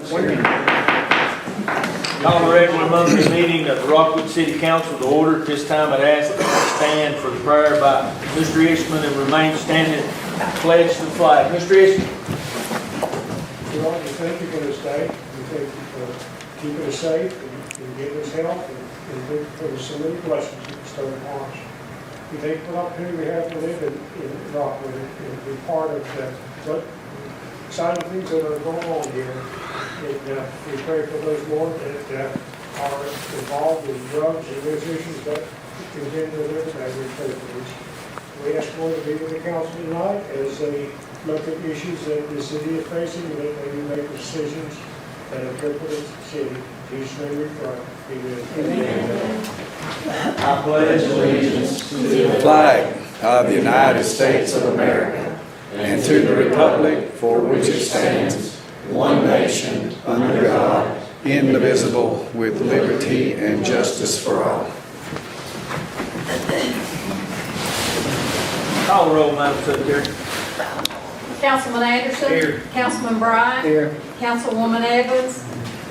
Call the regular monthly meeting of the Rockwood City Council to order. At this time, I'd ask that you stand for the prayer by Mr. Ishman and remain standing and pledge to the flag. Mr. Ishman. Lord, we thank you for this day. We thank you for keeping us safe and giving us health and for so many blessings you bestowed upon us. We thank you for the opportunity we have to live in Rockwood and be part of the exciting things that are going on here. And we pray for those, Lord, that are involved in drugs and those issues that continue to live today. We pray for these. We ask, Lord, to be with the council tonight as they look at issues that the city is facing, and that they make decisions that are good for the city. In Jesus' name we pray. Amen. I pledge allegiance to the flag of the United States of America and to the republic for which it stands, one nation, under God, indivisible, with liberty and justice for all. Call the roll, Madam Secretary. Councilman Anderson. Here. Councilman Bryant. Here. Councilwoman Evans.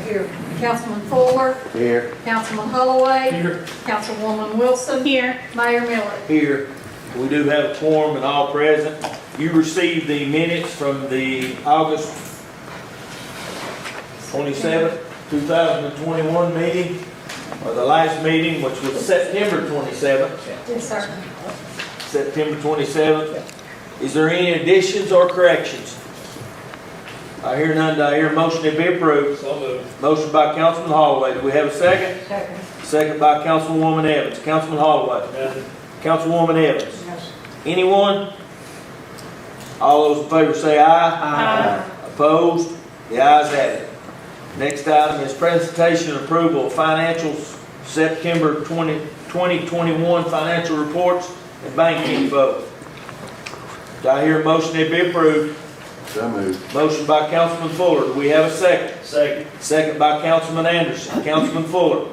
Here. Councilman Fuller. Here. Councilman Holloway. Here. Councilwoman Wilson. Here. Mayor Miller. Here. We do have a quorum and all present. You received the minutes from the August 27th, 2021 meeting, or the last meeting, which was September 27th. Yes, sir. September 27th. Is there any additions or corrections? I hear none. Do I hear a motion to be approved? So moved. Motion by Councilman Holloway. Do we have a second? Second. Second by Councilwoman Evans. Councilman Holloway. Councilwoman Evans. Yes. Anyone? All those in favor say aye. Aye. Opposed? The ayes have it. Next item is presentation and approval of financials, September 2021 financial reports and bank info. Do I hear a motion to be approved? So moved. Motion by Councilman Fuller. Do we have a second? Second. Second by Councilman Anderson. Councilman Fuller.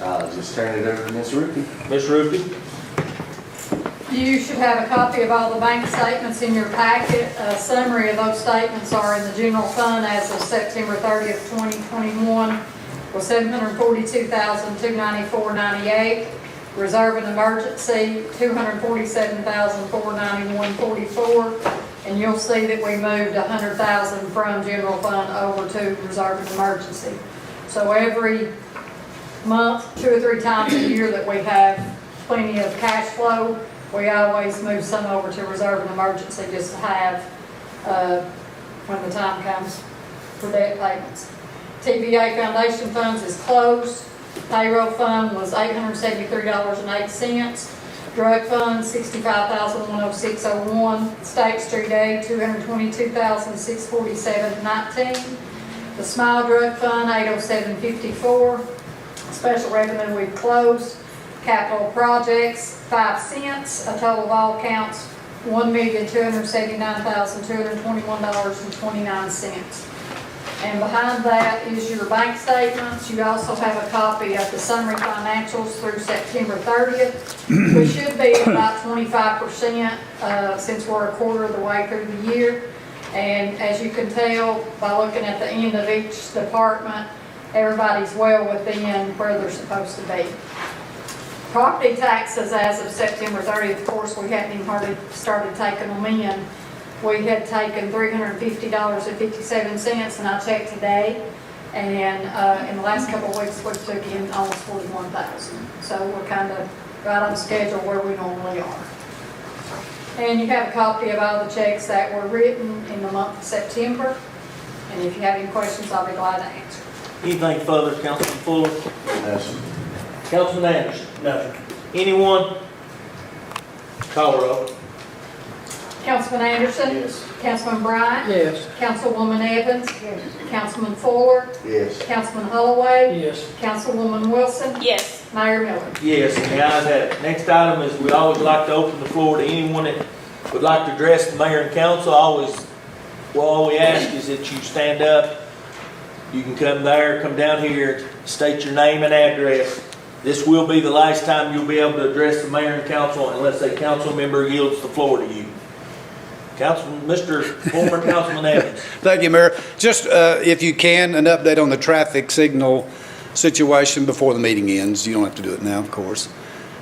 I'll just turn it over to Ms. Ruthie. Ms. Ruthie. You should have a copy of all the bank statements in your packet. A summary of those statements are in the general fund as of September 30th, 2021, was $742,294.98. Reserve and emergency, $247,491.44. And you'll see that we moved $100,000 from general fund over to reserve and emergency. So every month, 2 or 3 times a year that we have plenty of cash flow, we always move some over to reserve and emergency just to have when the time comes for debt payments. TVA Foundation funds is closed. Payroll fund was $873.08. Drug fund, $65,106.01. State Street aid, $222,647.19. The Smile Drug Fund, $807.54. Special revenue we've closed. Capital projects, 5 cents. A total of all counts, $1,279,221.29. And behind that is your bank statements. You also have a copy of the summary financials through September 30th. We should be about 25% since we're a quarter of the way through the year. And as you can tell by looking at the end of each department, everybody's well within where they're supposed to be. Property taxes as of September 30th, of course, we hadn't even hardly started taking them in. We had taken $350.57, and I checked today, and in the last couple of weeks, we took in almost $41,000. So we're kind of right on schedule where we normally are. And you have a copy of all the checks that were written in the month of September. And if you have any questions, I'll be glad to answer. Anything further, Councilman Fuller? No, sir. Councilman Anderson? Nothing. Anyone? Call the roll. Councilman Anderson? Yes. Councilman Bryant? Yes. Councilwoman Evans? Yes. Councilman Fuller? Yes. Councilman Holloway? Yes. Councilwoman Wilson? Yes. Mayor Miller? Yes, and the ayes have it. Next item is we always like to open the floor to anyone that would like to address the mayor and council. All we ask is that you stand up. You can come there, come down here, state your name and address. This will be the last time you'll be able to address the mayor and council unless a council member yields the floor to you. Former Councilman Evans. Thank you, Mayor. Just, if you can, an update on the traffic signal situation before the meeting ends. You don't have to do it now, of course.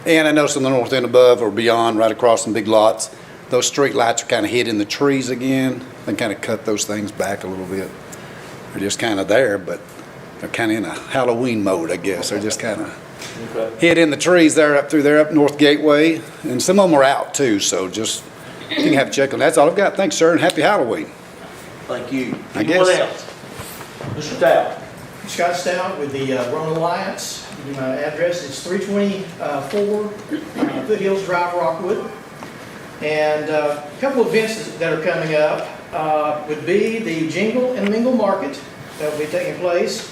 And I noticed on the north end above or beyond, right across some big lots, those street lights are kind of hid in the trees again. They kind of cut those things back a little bit. They're just kind of there, but they're kind of in a Halloween mode, I guess. They're just kind of Okay. hid in the trees there up through there up North Gateway. And some of them are out too, so just, you can have a check on that. That's all I've got. Thanks, sir, and happy Halloween. Thank you. I Anyone guess. else? Mr. Stout. Scott Stout with the Rhone Alliance. My address is 324 Foothills Drive, Rockwood. And a couple of events that are coming up would be the Jingle and Mingle Market that will be taking place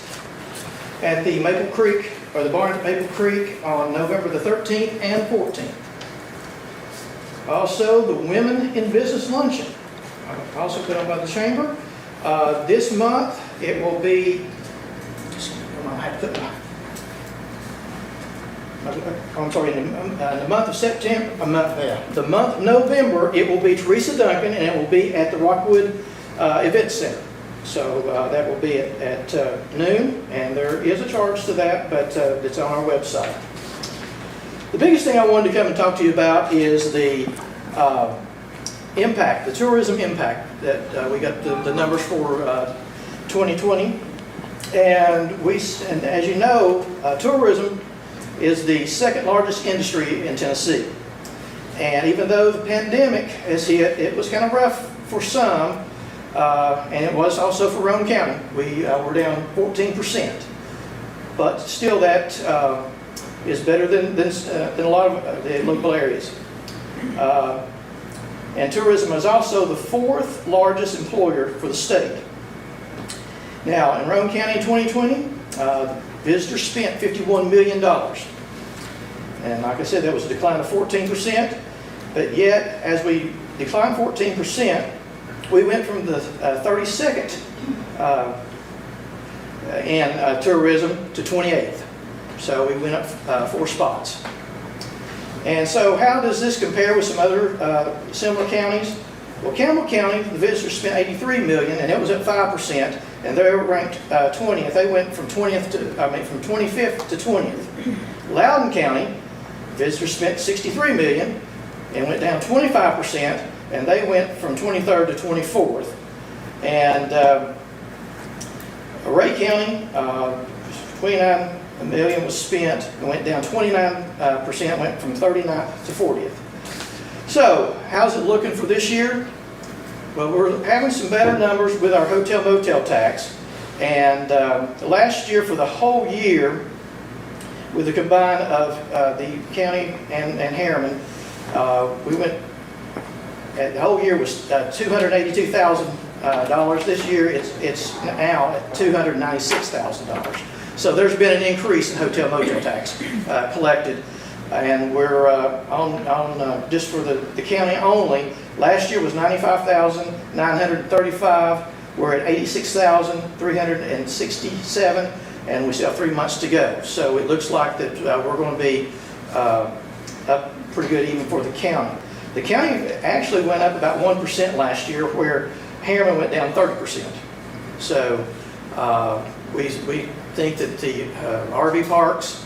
at the Maple Creek, or the barn at Maple Creek on November the 13th and 14th. Also, the Women in Business Luncheon, also put on by the Chamber. This month, it will be, I'm sorry, in the month of September, the month of November, it will be Teresa Duncan, and it will be at the Rockwood Event Center. So that will be at noon, and there is a charge to that, but it's on our website. The biggest thing I wanted to come and talk to you about is the impact, the tourism impact that we got the numbers for 2020. And as you know, tourism is the second largest industry in Tennessee. And even though the pandemic has hit, it was kind of rough for some, and it was also for Roane County. We were down 14%. But still, that is better than a lot of the local areas. And tourism is also the fourth largest employer for the state. Now, in Roane County in 2020, visitors spent $51 million. And like I said, that was a decline of 14%. But yet, as we declined 14%, we went from the 32nd in tourism to 28th. So we went up 4 spots. And so how does this compare with some other similar counties? Well, Campbell County, the visitors spent $83 million, and it was at 5%, and they were ranked 20th. They went from 25th to 20th. Loudoun County, visitors spent $63 million, and went down 25%, and they went from 23rd to 24th. And Ray County, $29 million was spent, and went down 29%, went from 39th to 40th. So, how's it looking for this year? Well, we're having some better numbers with our hotel motel tax. And last year, for the whole year, with the combine of the county and Harriman, we went, the whole year was $282,000. This year, it's now at $296,000. So there's been an increase in hotel motel tax collected. And we're on just for the county only, last year was $95,935. We're at $86,367, and we still have 3 months to go. So it looks like that we're going to be up pretty good even for the county. The county actually went up about 1% last year, where Harriman went down 30%. So we think that the RV parks,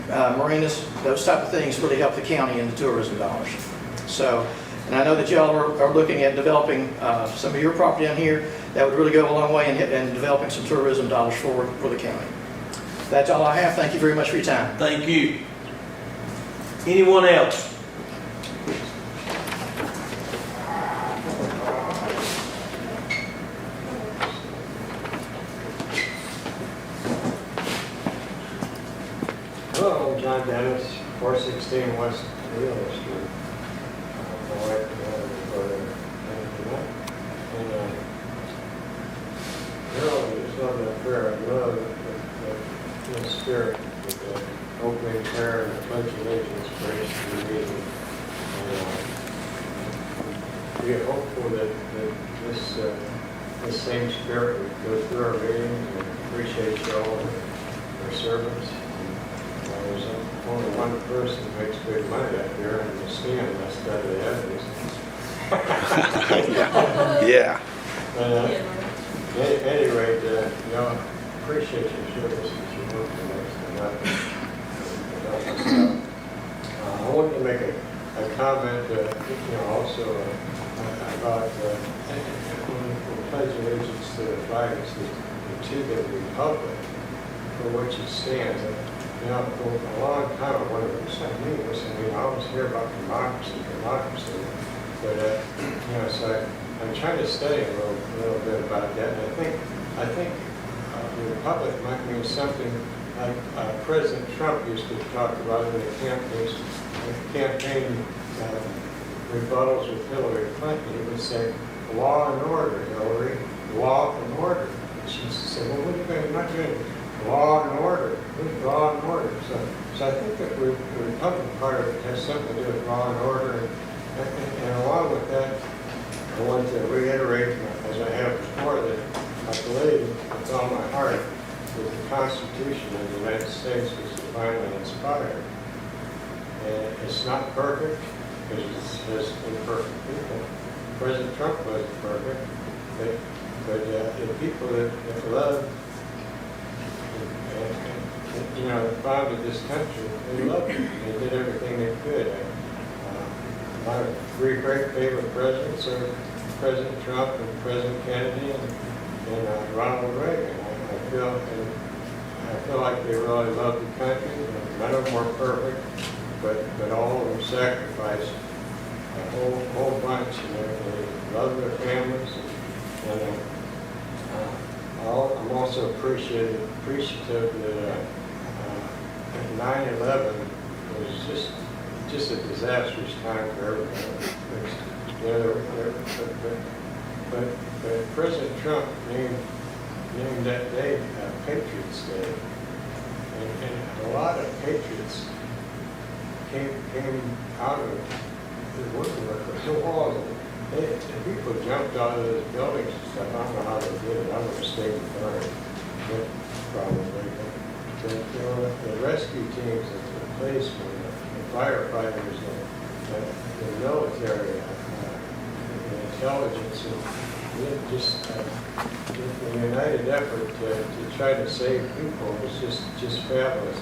marinas, those type of things really help the county in the tourism dollars. So, and I know that y'all are looking at developing some of your property down here. That would really go a long way in developing some tourism dollars for the county. That's all I have. Thank you very much for your time. Thank you. Anyone else? Hello, John Dennis, 416 West Real Street. My wife and I were tonight. And it's not that fair. I love the spirit with the opening prayer and the pledge of allegiance praise to the meeting. We are hopeful that this same spirit would go through our meetings, and appreciate you all and our servants. There's only one person who makes good money up here, and the skin, that's that of the ethics. Yeah. At any rate, appreciate your service that you work for next to nothing. I wanted to make a comment, also about when we pledge allegiance to the flag, it's the to the republic for which it stands. For a long time, I wondered what that means. I always hear about democracy, but so I'm trying to study a little bit about that. And I think the republic might mean something like President Trump used to talk about in the campaign rebuttals with Hillary Clinton. He would say, "Law and order, Hillary, law and order." She used to say, "Well, what are you going to not doing? Law and order, law and order." So I think that the Republican part of it has something to do with law and order, and along with that, I want to reiterate, as I have before, that I believe with all my heart that the Constitution of the United States was divinely inspired. And it's not perfect, because it has imperfect people. President Trump wasn't perfect, but the people that love and founded this country, they loved it. They did everything they could. My three great favorite presidents are President Trump and President Kennedy and Ronald Reagan. I feel like they really loved the country. None of them were perfect, but all of them sacrificed a whole bunch. They loved their families. I'm also appreciative that 9/11 was just a disastrous time for everybody. But President Trump named that day Patriots Day, and a lot of patriots came out of the woodwork of the walls. People jumped out of those buildings and stuff. I don't know how they did it. I would have stayed in front, probably. But the rescue teams, the policemen, the firefighters, the military, the intelligence, and just the united effort to try to save people was just fabulous.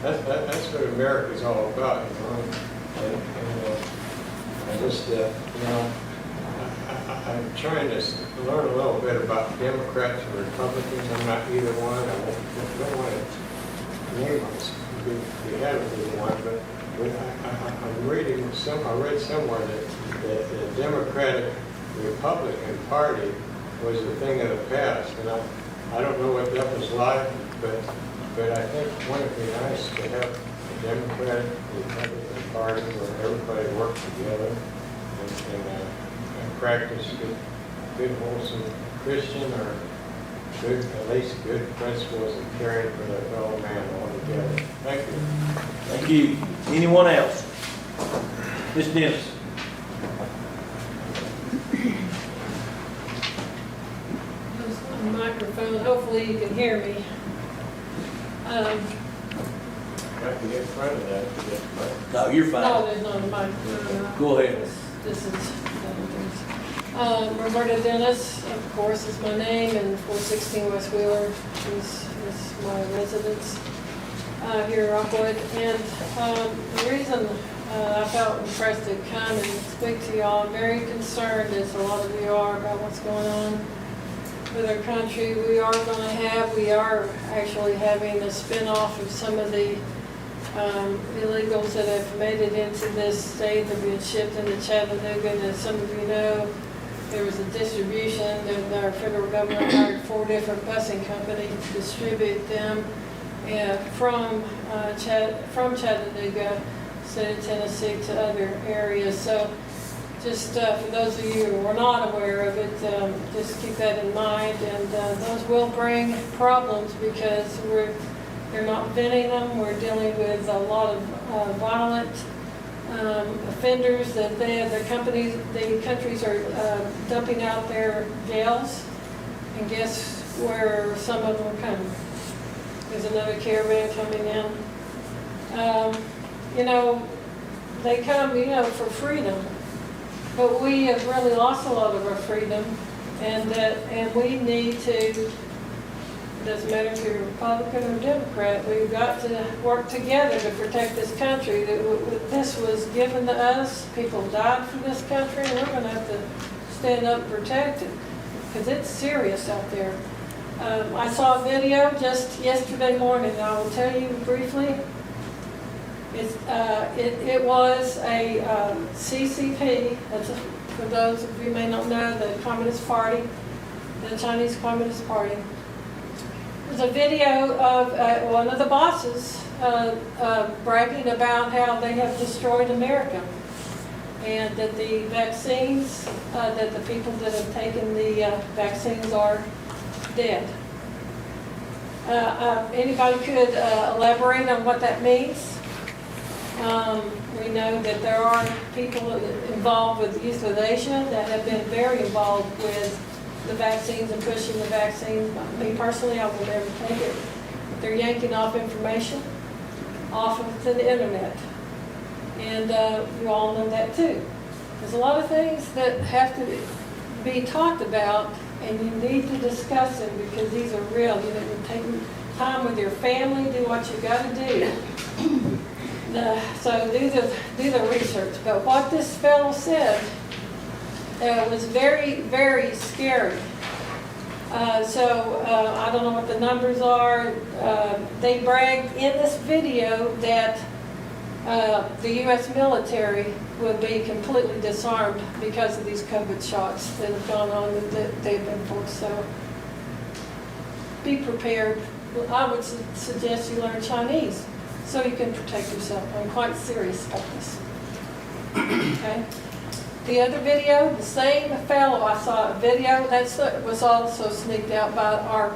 And that's what America's all about, And I just, I'm trying to learn a little bit about Democrats and Republicans. I'm not either one. I don't want to name us. We haven't either one, but I'm reading I read somewhere that the Democratic Republican Party was a thing of the past, and I don't know what that was like, but I think wouldn't it be nice to have a Democratic Republican Party where everybody worked together and practice good, wholesome Christian or at least good principles of caring for their fellow man all together. Thank you. Thank you. Anyone else? Ms. Dennis. There's a microphone. Hopefully you can hear me. Got to get in front of that to get No, you're No, fine. there's not a microphone. Go ahead. This is Roberta Dennis, of course, is my name, and 416 West Wheeler is my residence here in Rockwood. And the reason I felt impressed to come and speak to y'all, I'm very concerned, as a lot of you are, about what's going on with our country. We are actually having a spin-off of some of the illegals that have made it into this state. They're being shipped into Chattanooga, and as some of you know, there was a distribution, and our federal government hired 4 different busing companies to distribute them from Chattanooga, state of Tennessee, to other areas. So just for those of you who are not aware of it, just keep that in mind. And those will bring problems because they're not venting them. We're dealing with a lot of violent offenders that the countries are dumping out their jails. And guess where some of them are coming? There's another caravan coming in. They come, for freedom. but we have really lost a lot of our freedom, and we need to, doesn't matter if you're Republican or Democrat, we've got to work together to protect this country. This was given to us, people died for this country, and we're gonna have to stand up and protect it, because it's serious out there. I saw a video just yesterday morning, I will tell you briefly. It was a CCP, for those of you who may not know, the Communist Party, the Chinese Communist Party. There's a video of one of the bosses bragging about how they have destroyed America, and that the vaccines, that the people that have taken the vaccines are dead. Anybody could elaborate on what that means? We know that there are people involved with euthanasia that have been very involved with the vaccines and pushing the vaccine. Me personally, I will never take it. They're yanking off information off of the internet. And you all know that too. There's a lot of things that have to be talked about, and you need to discuss them because these are real. You know, take time with your family, do what you got to do. So do the research. But what this fellow said was very, very scary. I don't know what the numbers are. They bragged in this video that the U.S. military will be completely disarmed because of these COVID shots that have gone on that they've been forced. So be prepared. I would suggest you learn Chinese so you can protect yourself. I'm quite serious about this. Okay. The other video, the same fellow, I saw a video that was also sneaked out by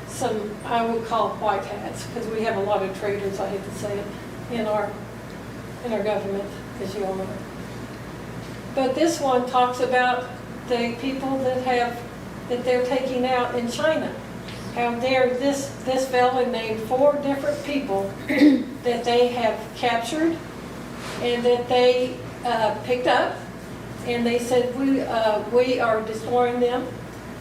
some I would call white hats, because we have a lot of traitors, I hate to say it, in our government, as you all know. But this one talks about the people that they're taking out in China. How this fellow named 4 different people that they have captured and that they picked up. And they said, we are destroying them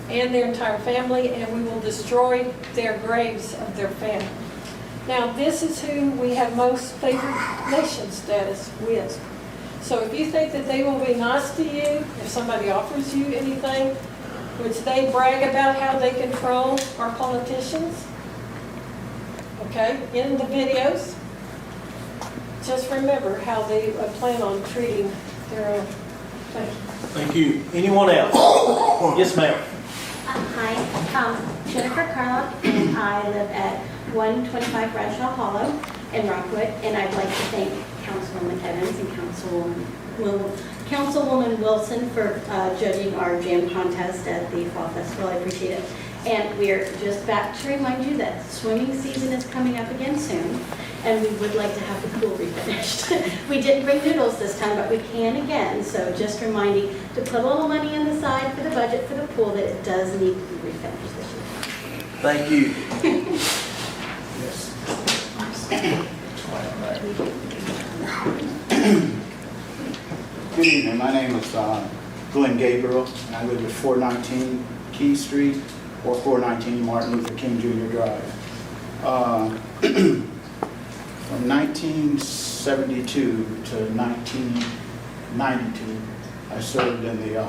and their entire family, and we will destroy their graves of their family. Now, this is who we have most favored nation status with. So if you think that they will be nice to you, if somebody offers you anything, which they brag about how they control our politicians, okay, in the videos, just remember how they plan on treating their own. Thank you. Anyone else? Yes, ma'am. Hi, Jennifer Carlock, and I live at 125 Bradshaw Hollow in Rockwood, and I'd like to thank Councilwoman Evans and Councilwoman Wilson for judging our jam contest at the Fall Festival. I appreciate it. And we're just back to remind you that swimming season is coming up again soon, and we would like to have the pool refinished. We didn't bring noodles this time, but we can again. So just reminding to put a little money on the side for the budget for the pool, that it does need to be refinished this year. Thank you. Good evening. My name is Glenn Gabriel, and I live at 419 Key Street or 419 Martin Luther King Jr. Drive. From 1972 to 1992, I served in the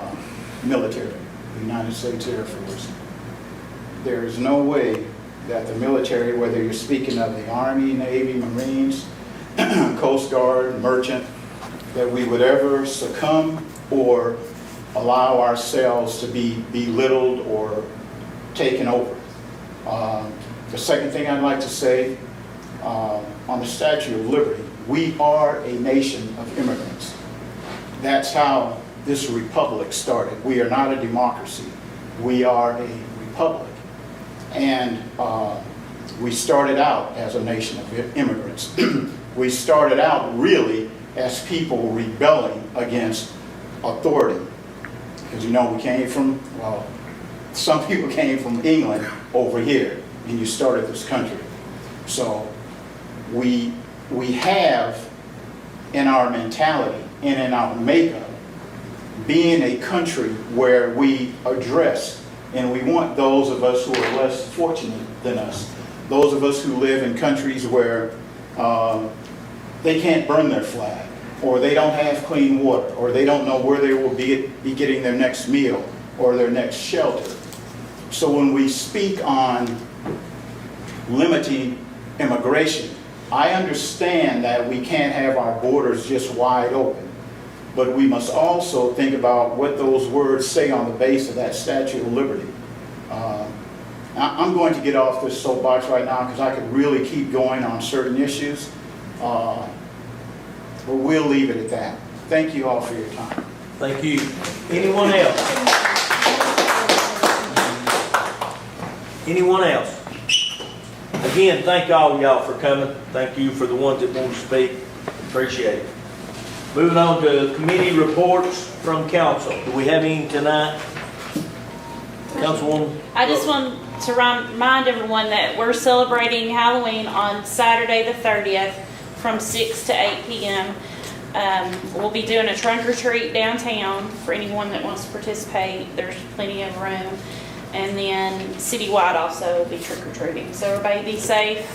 military, the United States Air Force. There is no way that the military, whether you're speaking of the Army, Navy, Marines, Coast Guard, Merchant, that we would ever succumb or allow ourselves to be belittled or taken over. The second thing I'd like to say, on the Statue of Liberty, we are a nation of immigrants. That's how this republic started. We are not a democracy. We are a republic. And we started out as a nation of immigrants. We started out really as people rebelling against authority. Because you know, we came from, well, some people came from England over here, and you started this country. So we have in our mentality and in our makeup being a country where we address, and we want those of us who are less fortunate than us, those of us who live in countries where they can't burn their flag, or they don't have clean water, or they don't know where they will be getting their next meal or their next shelter. So when we speak on limiting immigration, I understand that we can't have our borders just wide open, but we must also think about what those words say on the base of that Statue of Liberty. I'm going to get off this soapbox right now because I could really keep going on certain issues, but we'll leave it at that. Thank you all for your time. Thank you. Anyone else? Anyone else? Again, thank all y'all for coming. Thank you for the ones that want to speak. Appreciate it. Moving on to committee reports from council. Do we have any tonight? Councilwoman? I just want to remind everyone that we're celebrating Halloween on Saturday the 30th from 6 to 8 p.m. We'll be doing a trunk or treat downtown for anyone that wants to participate. There's plenty of room. And then citywide also will be trick or treating. So everybody be safe.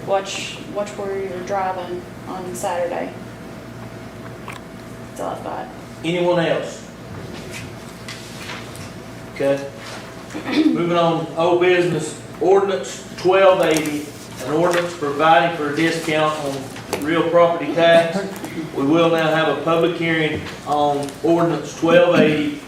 Watch where you're driving on Saturday. That's all I've got. Anyone else? Okay. Moving on, old business, ordinance 1280, an ordinance providing for a discount on real property tax. We will now have a public hearing on ordinance 1280.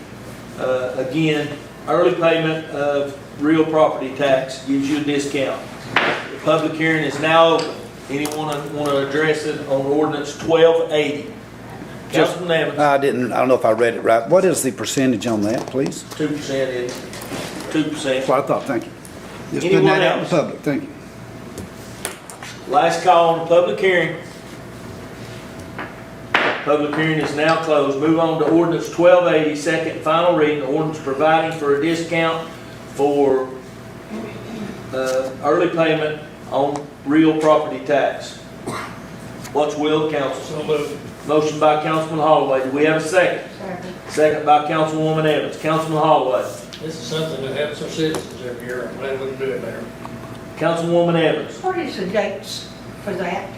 Again, early payment of real property tax gives you a discount. The public hearing is now open. Anyone want to address it on ordinance 1280? Councilman Evans. I don't know if I read it right. What is the percentage on that, please? 2% is 2%. That's what I thought, thank you. Just putting Anyone that out in else? public, thank you. Last call on the public hearing. Public hearing is now closed. Move on to ordinance 1280, second and final reading. Ordinance providing for a discount for early payment on real property tax. What's the will of council? So moved. Motion by Councilman Holloway. Do we have a second? Second by Councilwoman Evans. Councilman Holloway. This is something that happens to citizens every year. I'm glad we can do it, Mayor. Councilwoman Evans. What is the dates for that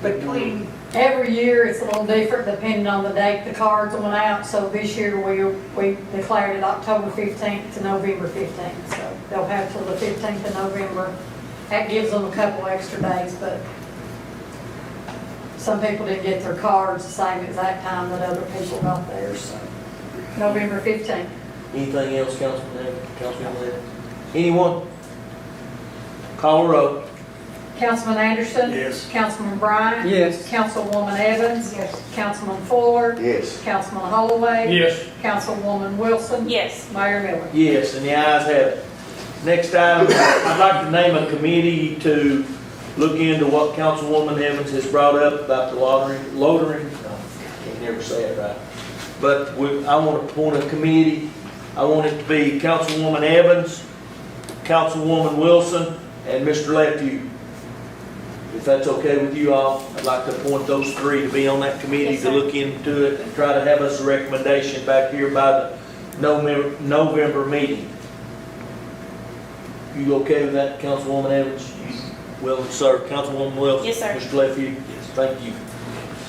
between? Every year it's a little different depending on the date the cards went out. So this year we declared it October 15th to November 15th. So they'll have till the 15th of November. That gives them a couple extra days, but some people didn't get their cards the same exact time that other people got theirs. So November 15th. Anything else, Councilman Evans? Councilman Evans? Anyone? Call a roll. Councilman Anderson? Yes. Councilman Bryant? Yes. Councilwoman Evans? Yes. Councilman Fuller? Yes. Councilman Holloway? Yes. Councilwoman Wilson? Yes. Mayor Miller? Yes, and the ayes have it. Next item, I'd like to name a committee to look into what Councilwoman Evans has brought up about the loitering, no, I can never say it right. But I want to appoint a committee. I want it to be Councilwoman Evans, Councilwoman Wilson, and Mr. Lefevue. If that's okay with you all, I'd like to appoint those three to be on that committee Yes, to sir. look into it and try to have us a recommendation back here by the November meeting. You okay with that, Councilwoman Evans? You willing to serve? Councilwoman Wilson? Yes, sir. Mr. Lefevue? Yes. Thank you.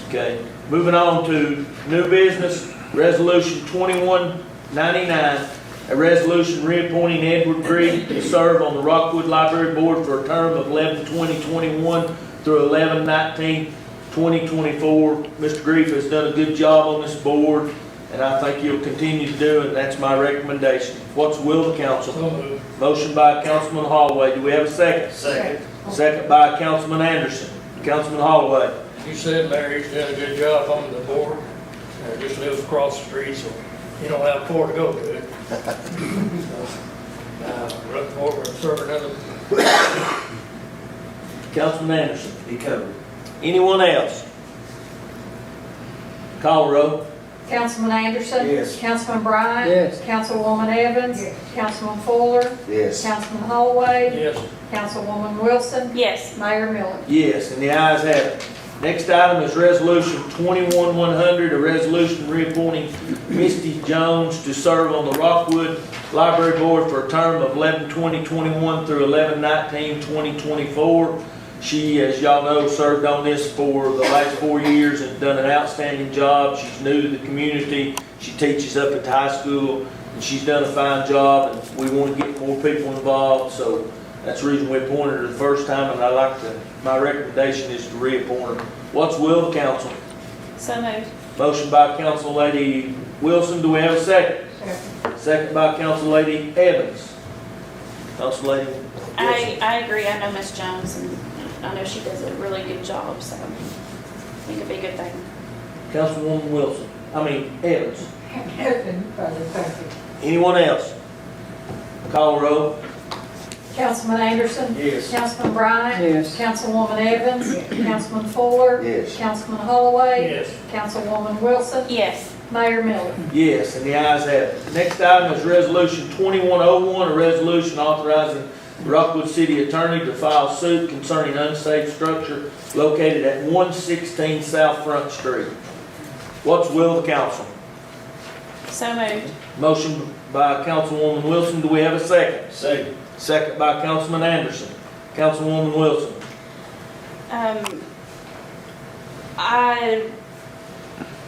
Okay. Moving on to new business, Resolution 2199, a resolution reappointing Edward Grief to serve on the Rockwood Library Board for a term of 11/20/21 through 11/19/2024. Mr. Grief has done a good job on this board, and I think he'll continue to do it, and that's my recommendation. What's the will of the council? So moved. Motion by Councilman Holloway. Do we have a second? Second. Second by Councilman Anderson. Councilman Holloway. You said Mayor, he's done a good job on the board. Just lives across the street, so you don't have far to go to it. Look forward to serving another. Councilman Anderson. He covered. Anyone else? Call roll. Councilman Anderson? Yes. Councilman Bryant? Yes. Councilwoman Evans? Yes. Councilman Fuller? Yes. Councilman Holloway? Yes. Councilwoman Wilson? Yes. Mayor Miller? Yes, and the ayes have it. Next item is Resolution 21-100, a resolution reappointing Misty Jones to serve on the Rockwood Library Board for a term of 11/20/21 through 11/19/2024. She, as y'all know, served on this for the last 4 years and done an outstanding job. She's new to the community. She teaches up at the high school, and she's done a fine job, and we want to get more people involved, so that's the reason we appointed her the first time, and my recommendation is to reappoint her. What's the will of the council? So moved. Motion by Council Lady Wilson, do we have a second? Second by Council Lady Evans. Council Lady Wilson. I agree. I know Miss Jones, and I know she does a really good job, so I think it'd be a good thing. Councilwoman Wilson, Evans. Heaven, Father, thank you. Anyone else? Call roll. Councilman Anderson? Yes. Councilman Bryant? Yes. Councilwoman Evans? Councilman Fuller? Yes. Councilman Holloway? Yes. Councilwoman Wilson? Yes. Mayor Miller? Yes, and the ayes have it. Next item is Resolution 2101, a resolution authorizing the Rockwood City Attorney to file suit concerning unsafe structure located at 116 South Front Street. What's the will of the council? So moved. Motion by Councilwoman Wilson, do we have a second? Second. Second by Councilman Anderson. Councilwoman Wilson.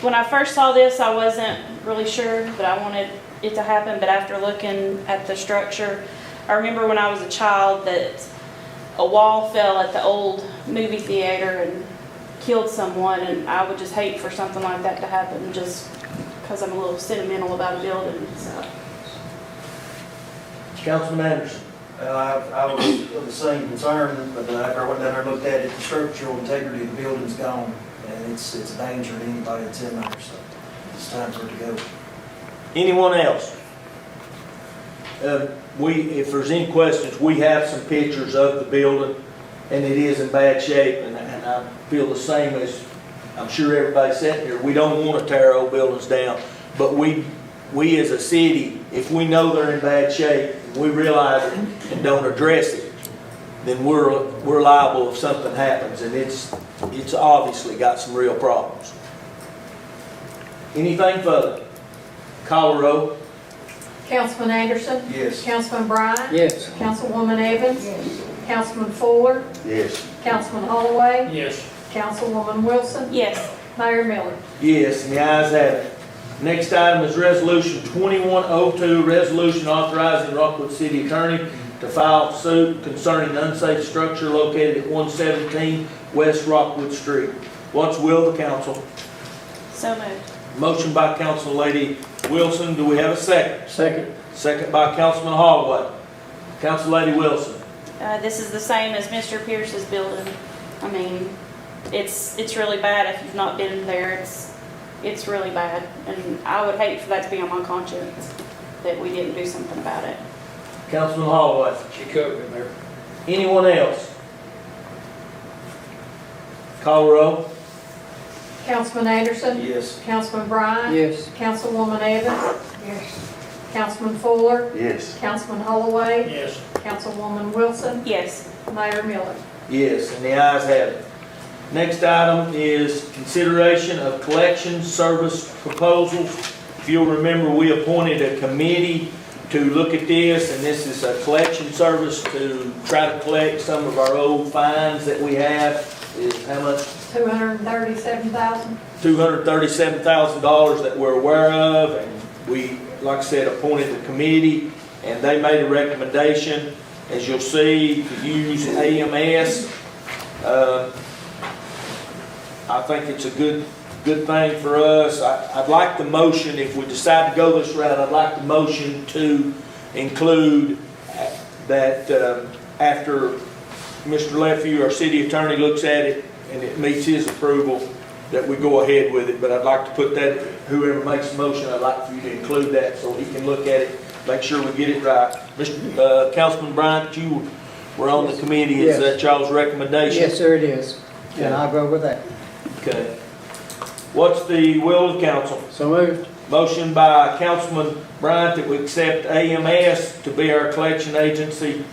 When I first saw this, I wasn't really sure, but I wanted it to happen. But after looking at the structure, I remember when I was a child that a wall fell at the old movie theater and killed someone, and I would just hate for something like that to happen just because I'm a little sentimental about a building. So. Councilman Anderson. I was of the same concern, but after I went down there and looked at it, the structural integrity of the building's gone, and it's a danger to anybody that's in there, so it's time for it to go. Anyone else? If there's any questions, we have some pictures of the building, and it is in bad shape, and I feel the same as I'm sure everybody sitting here. We don't want to tear old buildings down, but we as a city, if we know they're in bad shape, and we realize it and don't address it, then we're liable if something happens, and it's obviously got some real problems. Anything further? Call the roll. Councilman Anderson? Yes. Councilman Bryant? Yes. Councilwoman Evans? Yes. Councilman Fuller? Yes. Councilman Holloway? Yes. Councilwoman Wilson? Yes. Mayor Miller? Yes, and the ayes have it. Next item is Resolution 2102, resolution authorizing Rockwood City Attorney to file suit concerning unsafe structure located at 117 West Rockwood Street. What's the will of the council? So moved. Motion by Council Lady Wilson. Do we have a second? Second. Second by Councilman Holloway. Council Lady Wilson. This is the same as Mr. Pierce's building. It's really bad if you've not been there. It's really bad, and I would hate for that to be on my conscience that we didn't do something about it. Councilman Holloway. She covered it there. Anyone else? Call the roll. Councilman Anderson? Yes. Councilman Bryant? Yes. Councilwoman Evans? Yes. Councilman Fuller? Yes. Councilman Holloway? Yes. Councilwoman Wilson? Yes. Mayor Miller? Yes, and the ayes have it. Next item is consideration of collection service proposals. If you'll remember, we appointed a committee to look at this, and this is a collection service to try to collect some of our old fines that we have. Is how much? $237,000. $237,000 that we're aware of, and we, like I said, appointed the committee, and they made a recommendation, as you'll see, to use AMS. I think it's a good thing for us. I'd like the motion, if we decide to go this route, I'd like the motion to include that after Mr. Lefevre, our city attorney, looks at it and it meets his approval, that we go ahead with it. But I'd like to put that, whoever makes the motion, I'd like for you to include that so he can look at it, make sure we get it right. Mr. Councilman Bryant, you were on the committee. Is that y'all's recommendation? Yes, sir, it is. And I'll go with that. Okay. What's the will of the council? So moved. Motion by Councilman Bryant that we accept AMS to be our collection agency.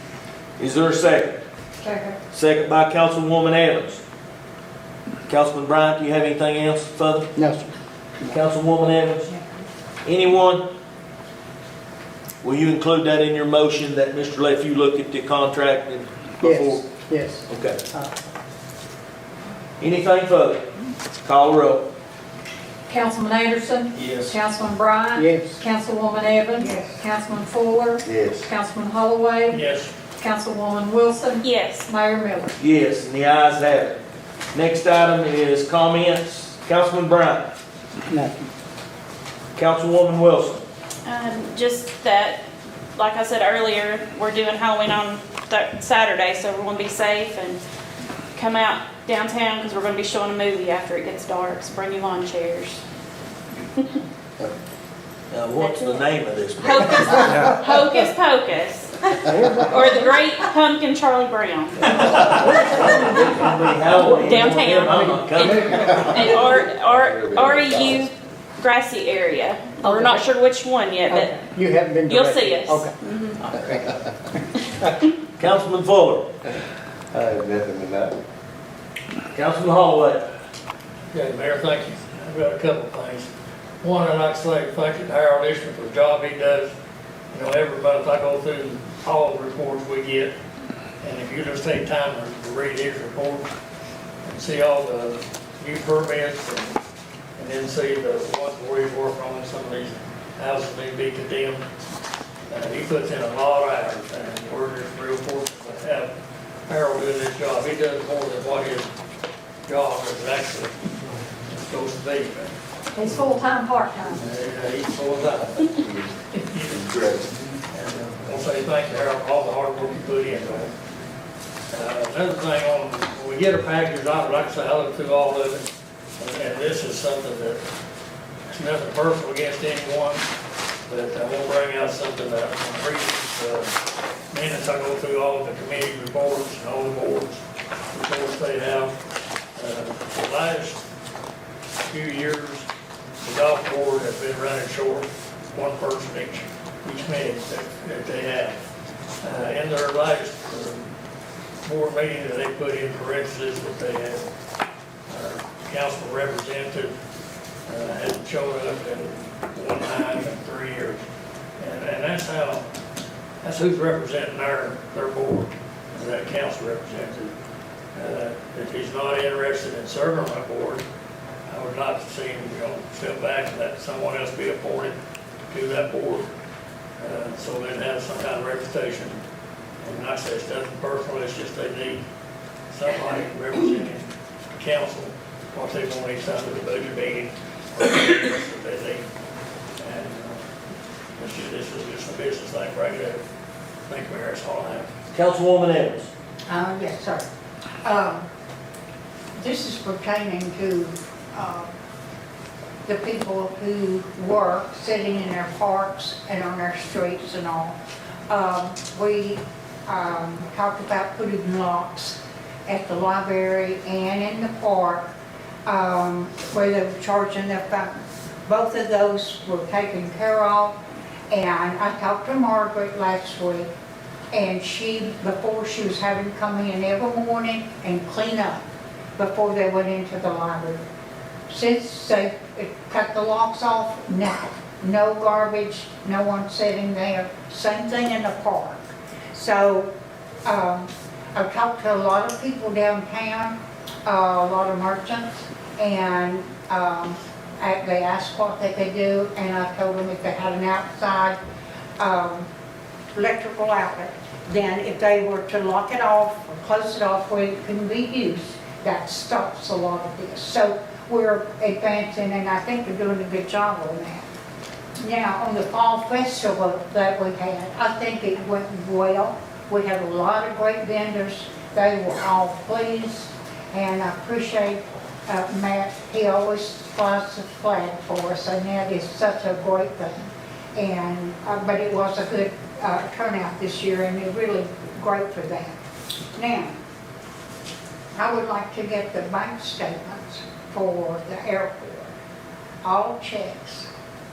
Is there a second? Second. Second by Councilwoman Evans. Councilman Bryant, do you have anything else further? No, sir. Councilwoman Evans? Anyone? Will you include that in your motion that Mr. Leff, you look at the contract and before? Yes. Okay. Anything further? Call the roll. Councilman Anderson? Yes. Councilman Bryant? Yes. Councilwoman Evans? Yes. Councilman Fuller? Yes. Councilman Holloway? Yes. Councilwoman Wilson? Yes. Mayor Miller? Yes, and the ayes have it. Next item is comments. Councilman Bryant? Nothing. Councilwoman Wilson? Just that, like I said earlier, we're doing Halloween on Saturday, so everyone be safe and come out downtown because we're going to be showing a movie after it gets dark. So bring your lawn chairs. Now, what's the name of this? Hocus, Hocus Pocus, or the Great Pumpkin Charlie Brown. Downtown. I'm not coming. And REU grassy area. We're not sure which one yet, but You haven't been you'll directed. see us. Okay. Councilman Fuller? I have nothing to that. Councilman Holloway? Okay, Mayor, thank you. I've got a couple of things. One, I'd like to say thank you to Harold Isham for the job he does. You know, every month I go through all the reports we get, and if you just take time to read his report and see all the new permits and then see the ones where he's working on some of these houses need to be condemned, he puts in a lot of hours, and we're just real fortunate to have Harold doing this job. He does more than what his job is actually supposed to be. He's full-time, part-time. He's full time. Great. And I'll say thank you, Harold, for all the hard work you put in. Another thing, when we get a package, like I say, I look through all of it, and this is something that, it's nothing personal against anyone, but I want to bring out something that from previous minutes, I go through all of the committee reports and all the boards reports they have. The last few years, the golf board has been running short, one person each meeting that they have. In their last board meeting that they put in parentheses that they had, our council representative hasn't showed up in one time in 3 years. And that's who's representing their board, that council representative. If he's not interested in serving on that board, I would like to see him, step back and let someone else be appointed to that board, so they'd have some kind of reputation. And like I said, it's nothing personal, it's just they need somebody representing the council, what they want each time of the budget meeting, or what they need. And this is just a business thing right there. Thank you, Mayor, that's all I have. Councilwoman Evans? Yes, sir. This is pertaining to the people who work sitting in their parks and on their streets and all. We talked about putting locks at the library and in the park where they were charging their phone. Both of those were taken care of, and I talked to Margaret last week, and before she was having to come in every morning and clean up before they went into the library. Since they cut the locks off, no garbage, no one sitting there. Same thing in the park. So I've talked to a lot of people downtown, a lot of merchants, and they asked what they could do, and I told them if they had an outside electrical outlet, then if they were to lock it off or close it off where it couldn't be used, that stops a lot of this. So we're advancing, and I think we're doing a good job on that. Now, on the fall festival that we had, I think it went well. We had a lot of great vendors. They were all pleased, and I appreciate Matt. He always flies the flag for us, and that is such a great thing. And but it was a good turnout this year, and it's really great for that. Now, I would like to get the bank statements for the airport, all checks,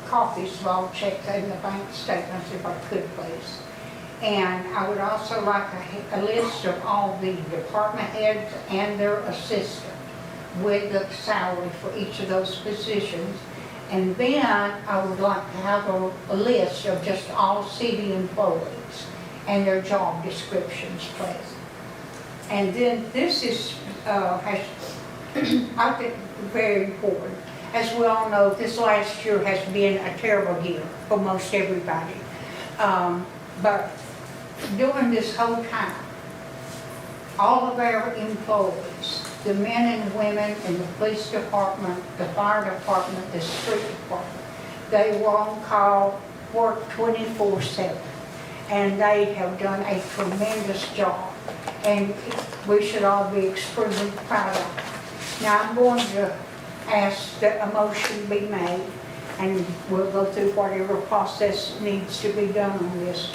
copies of all checks and the bank statements, if I could, please. And I would also like a list of all the department heads and their assistants, with the salary for each of those positions. And then I would like to have a list of just all city employees and their job descriptions, please. And then this is, I think, very important. As we all know, this last year has been a terrible year for most everybody. But during this whole time, all of our employees, the men and women in the police department, the fire department, the street department, they were on call, work 24/7. And they have done a tremendous job. And we should all be extremely proud of them. Now, I'm going to ask that a motion be made, and we'll go through whatever process needs to be done on this,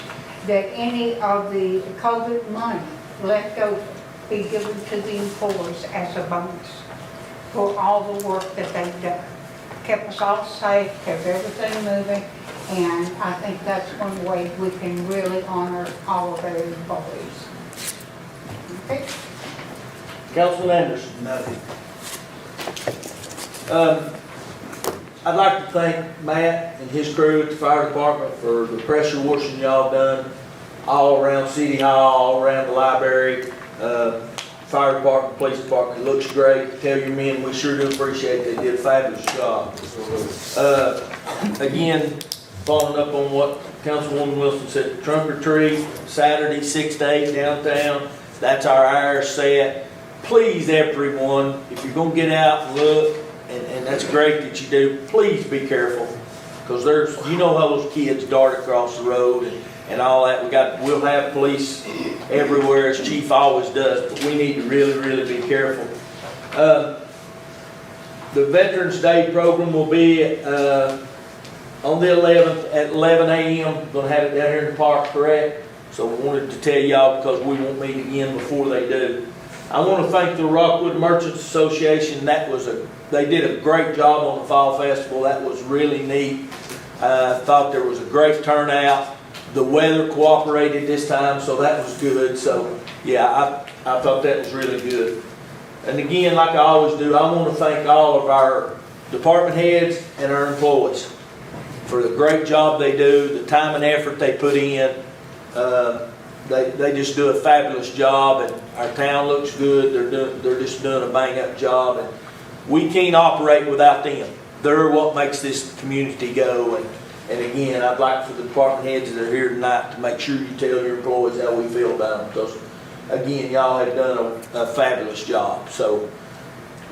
that any of the COVID money left over be given to the employees as a bonus for all the work that they've done. Kept us all safe, kept everything moving, and I think that's one way we can really honor all of our employees. Okay? Councilman Anderson. Nothing. I'd like to thank Matt and his crew at the fire department for the pressure washing y'all done all around City Hall, all around the library, fire department, police department. It looks great. Tell your men we sure do appreciate it. They did a fabulous job. Again, following up on what Councilwoman Wilson said, trunk or treat, Saturday, 6 to 8 downtown. That's our hour set. Please, everyone, if you're going to get out and look, and that's great that you do, please be careful. Because you know how those kids dart across the road and all that. We'll have police everywhere, as Chief always does, but we need to really, really be careful. The Veterans Day program will be on the 11th at 11 a.m. Going to have it down here in the park, correct? So we wanted to tell y'all because we won't meet again before they do. I want to thank the Rockwood Merchants Association. They did a great job on the Fall Festival. That was really neat. I thought there was a great turnout. The weather cooperated this time, so that was good. So yeah, I thought that was really good. And again, like I always do, I want to thank all of our department heads and our employees for the great job they do, the time and effort they put in. They just do a fabulous job, and our town looks good. They're just doing a bang-up job, and we can't operate without them. They're what makes this community go. And again, I'd like for the department heads that are here tonight to make sure you tell your employees how we feel about them, because again, y'all have done a fabulous job. So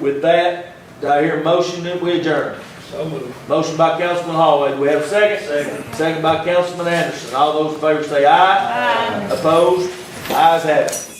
with that, do I hear a motion that we adjourn? So moved. Motion by Councilman Hallway. Do we have a second? Second. Second by Councilman Anderson. All those in favor say aye. Aye. Opposed? Ayes have it.